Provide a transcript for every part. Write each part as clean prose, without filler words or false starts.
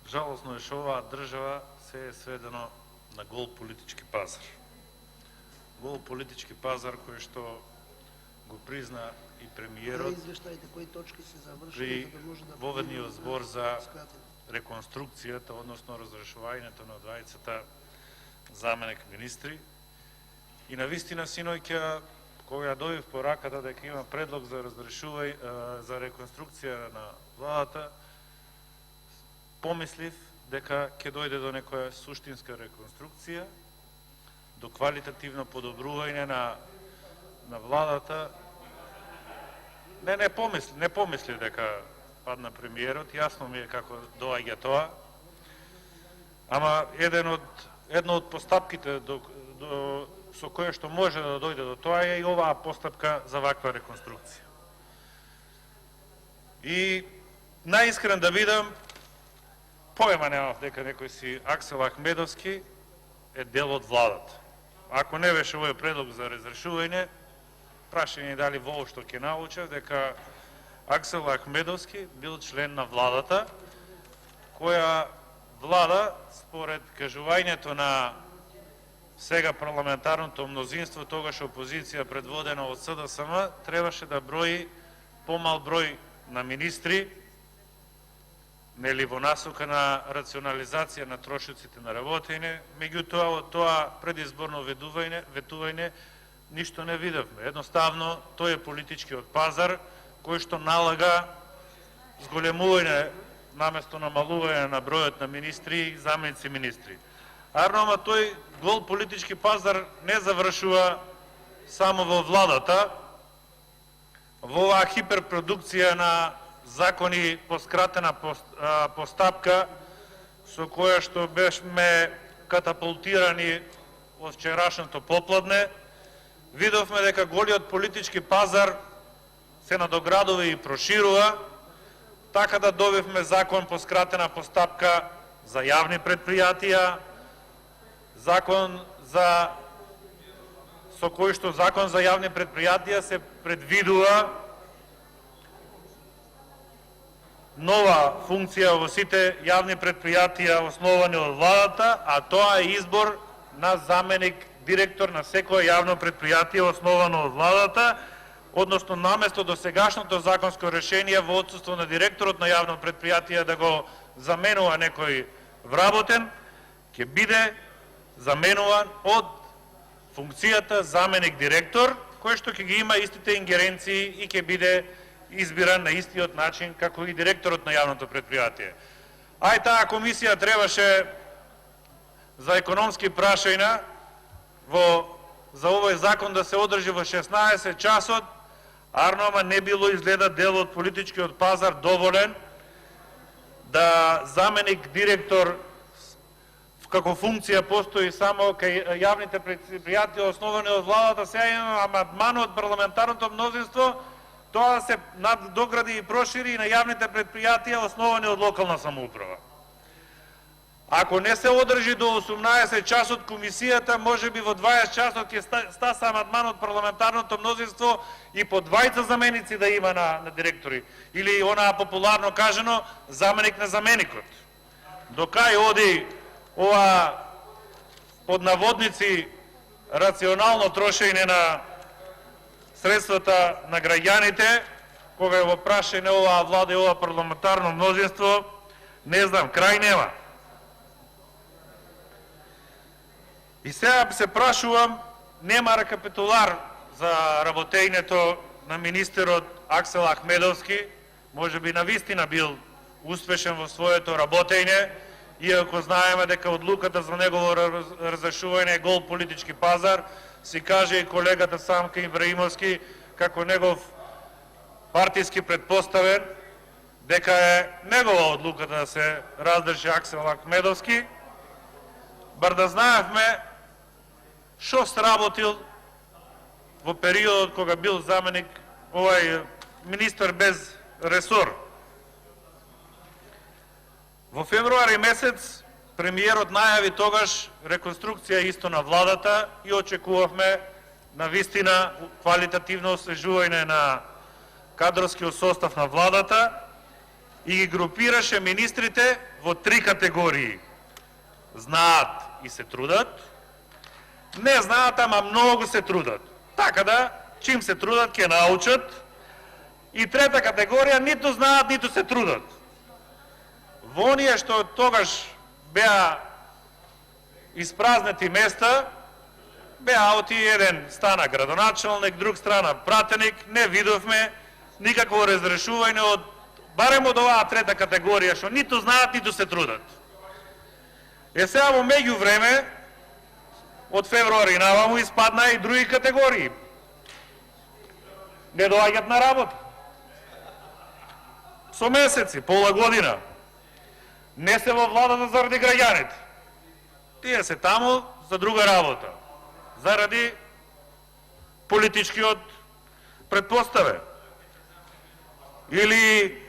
Жалосно е што оваа држава се е сведено на гол политички пазар. Гол политички пазар кој што го призна и премиерот при воведниот збор за реконструкцијата, односно разрешувањето на двајцата заменик министри. И навистина синоќа, кога ја добив по раката дека има предлог за за реконструкција на владата, помислив дека ќе дојде до некоја суштинска реконструкција, до квалитативно подобрување на владата. Не помислив дека падна премиерот, јасно ми е како доаѓа тоа. Ама едно од постапките со која што може да дојде до тоа е и оваа постапка за ваква реконструкција. И најискрен да бидам, поема немав дека некој си Аксел Ахмедовски е дел од владата. Ако не беше овој предлог за разрешување, прашање дали воопшто ќе научев дека Аксел Ахмедовски бил член на владата, која влада, според кажувањето на сега парламентарното мнозинство, тогаш опозиција предводена од СДСМ, требаше да брои помал број на министри, нели во насока на рационализација на трошоците на работење. Меѓутоа, од тоа предизборно ветување ништо не видовме. Едноставно, тој е политичкиот пазар кој што налага зголемување наместо намалување на бројот на министри и заменици министри. Ама тој гол политички пазар не завршува само во владата, во оваа хиперпродукција на закони по скратена постапка, со која што бешме катапултирани од вчерашното попладне. Видовме дека голиот политички пазар се надоградува и проширува, така да добивме закон по скратена постапка за јавни предпријатија, закон со кој што закон за јавни предпријатија се предвидува нова функција во сите јавни предпријатија основани од владата, а тоа е избор на заменик директор на секое јавно предпријатие основано од владата, односно наместо до сегашното законско решение во отсуство на директорот на јавно предпријатие да го заменува некој вработен, ќе биде заменуван од функцијата заменик директор, кој што ќе ги има истите ингеренции и ќе биде избиран на истиот начин како и директорот на јавното предпријатие. Таа комисија требаше за економски прашања за овој закон да се одржи во 16 часот, ама не било изгледа дел од политичкиот пазар доволен да заменик директор како функција постои само кај јавните предпријатија основани од владата. Сега има амандман од парламентарното мнозинство тоа да се надогради и прошири и на јавните предпријатија основани од локална самоуправа. Ако не се одржи до 18 часот комисијата, може би во 20 часот ќе стаса амандман од парламентарното мнозинство и по 20 заменици да има на директори. Или онаа популарно кажано, заменик на заменикот. До кај оди ова под наводници рационално трошење на средствата на граѓаните, кога е во прашање оваа влада и ова парламентарно мнозинство, не знам, крај нема. И сега се прашувам, нема рекапитулар за работењето на министерот Аксел Ахмедовски, може би навистина бил успешен во своето работење, иако знаеме дека одлуката за негово разрешување е гол политички пазар. Си каже и колегата Самка Ибраимовски, како негов партиски предпоставен, дека е негова одлуката да се разреши Аксел Ахмедовски, бар да знаевме што сработил во периодот кога бил заменик овај министер без ресор. Во февруари месец премиерот најави тогаш реконструкција исто на владата и очекувавме навистина квалитативно освежување на кадровскиот состав на владата и ги групираше министрите во 3 категории. Знаат и се трудат, не знаат, ама многу се трудат. Така да, чим се трудат, ќе научат. И 3та категорија, ниту знаат, ниту се трудат. Во оние што тогаш беа испразнети места, беа оти еден стана градоначалник, друг страна пратеник, не видовме никакво разрешување од барем од оваа 3та категорија, што ниту знаат, ниту се трудат. Сега во меѓувреме, од февруари наваму испадна и други категории. Не доаѓат на работа. Со месеци, пола година. Не се во владата заради граѓаните. Тие се таму за друга работа. Заради политичкиот предпоставе. Или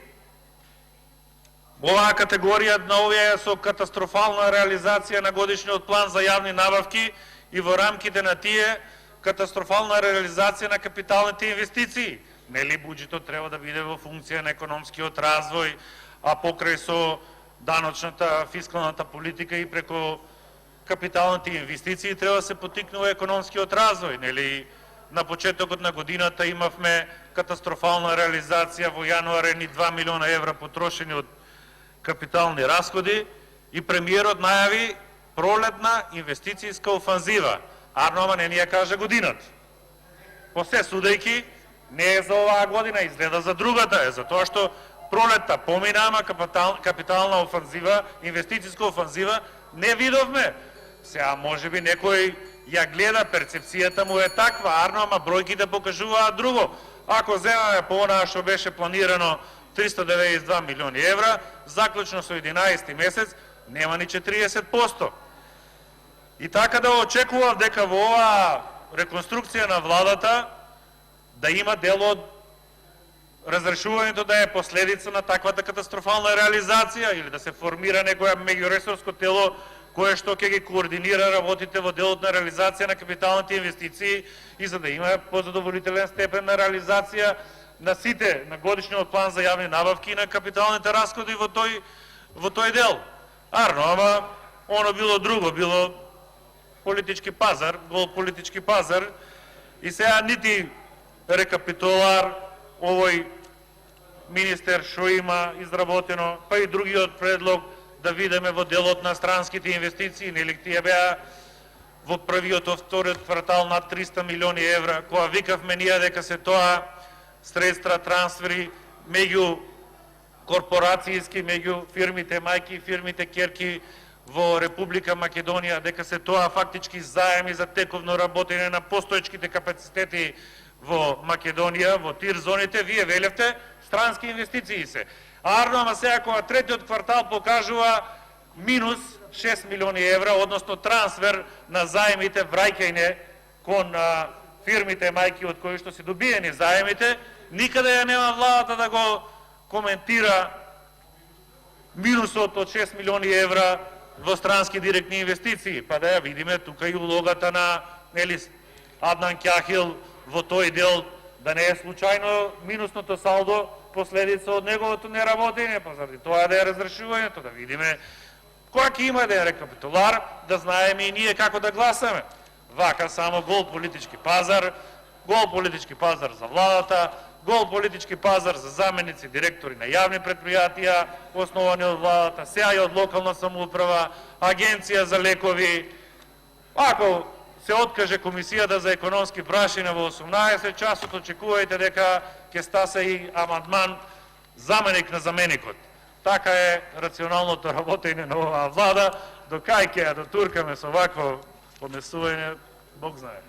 оваа категорија на овие со катастрофална реализација на годишниот план за јавни набавки и во рамките на тие катастрофална реализација на капиталните инвестиции. Нели буџетот треба да биде во функција на економскиот развој, а покрај со даночната, фискалната политика и преко капиталните инвестиции треба да се поттикнува економскиот развој. Нели на почетокот на годината имавме катастрофална реализација во јануари ни 2 милиона евра потрошени од капитални расходи и премиерот најави пролетна инвестицијска офанзива. Арно, ама не ни ја каже годината. По се судејки, не е за оваа година, изгледа за другата е, затоа што пролетта помина, ама капитална офанзива, инвестицијска офанзива не видовме. Сега можеби некој ја гледа, перцепцијата му е таква, арно, ама бројките покажуваат друго. Ако земаме по онаа што беше планирано 392 милиони евра, заклучно со 11 месец, нема ни 40%. И така да очекував дека во оваа реконструкција на владата да има дел од разрешувањето да е последица на таквата катастрофална реализација или да се формира некоја меѓуресорско тело кое што ќе ги координира работите во делот на реализација на капиталните инвестиции и за да има позадоволителен степен на реализација на сите, на годишниот план за јавни набавки и на капиталните расходи во тој дел. Арно, ама оно било друго, било политички пазар, гол политички пазар и сега нити рекапитулар овој министер што има изработено, па и другиот предлог да видиме во делот на странските инвестиции, нели тие беа во првиот и вториот квартал над 300 милиони евра, која викавме ние дека се тоа средства, трансфери меѓу корпорацијски, меѓу фирмите мајки и фирмите керки во Република Македонија, дека се тоа фактички заеми за тековно работење на постоечките капацитети во Македонија, во тир зоните, вие велевте странски инвестиции се. Арно, ама сега кога третиот квартал покажува минус 6 милиони евра, односно трансфер на заемите враќање кон фирмите мајки од кои што се добиени заемите, никаде ја нема владата да го коментира минусот од 6 милиони евра во странски директни инвестиции, па да ја видиме тука и улогата на Аднан Кјахил во тој дел, да не е случајно минусното салдо последица од неговото неработење, па заради тоа да е разрешувањето, да видиме која ќе има еден рекапитулар, да знаеме и ние како да гласаме. Вака само гол политички пазар за владата, гол политички пазар за заменици директори на јавни предпријатија, основани од владата, сега и од локална самоуправа, агенција за лекови. Ако се откаже Комисијата за економски прашања во 18 часот, очекувајте дека ќе стаса и амандман заменик на заменикот. Така е рационалното работење на оваа влада, до кај ќе ја дотуркаме со вакво поднесување, Бог знае.